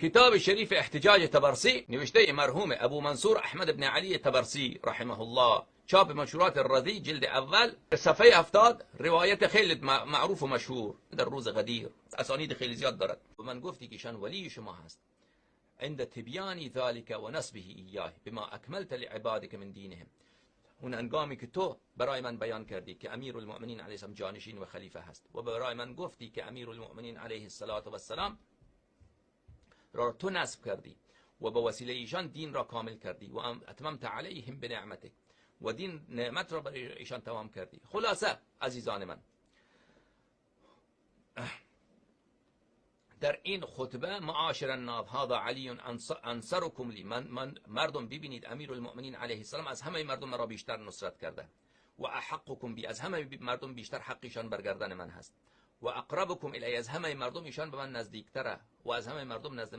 کتاب شریف احتجاج طبرسی نوشته مرحوم ابو منصور احمد بن علی طبرسی رحمه الله، چاپ منشورات الرضی جلد اول، صفحه 70. روایت خیلی معروف و مشهور در روز غدیر، اسانید خیلی زیاد دارد. و من گفتی که شان ولی شما هست عند تبیان ذلك و نسبه ایاه بما اکملت لعبادك من دینهم. اون انگامی که تو برای من بیان کردی که امیر المؤمنین علیه السلام جانشین و خلیفه هست و برای من گفتی که امیر المؤمنین علیه السلام را تو نصب کردی و به وسیله ایشان دین را کامل کردی و اتممت علیهم بنعمتک و دین نعمت را برای ایشان تمام کردی. خلاصه عزیزان من، در این خطبه معاشر الناس هذا علی انصرکم لی، من مردم ببینید امیر المؤمنین علیه السلام از همه مردم را بیشتر نصرت کرده و احقکم بی، از همه مردم بیشتر حقیشان برگردن من هست و اقربکم الی، از همه مردم ایشان به من نزدیکتره و از همه مردم نزد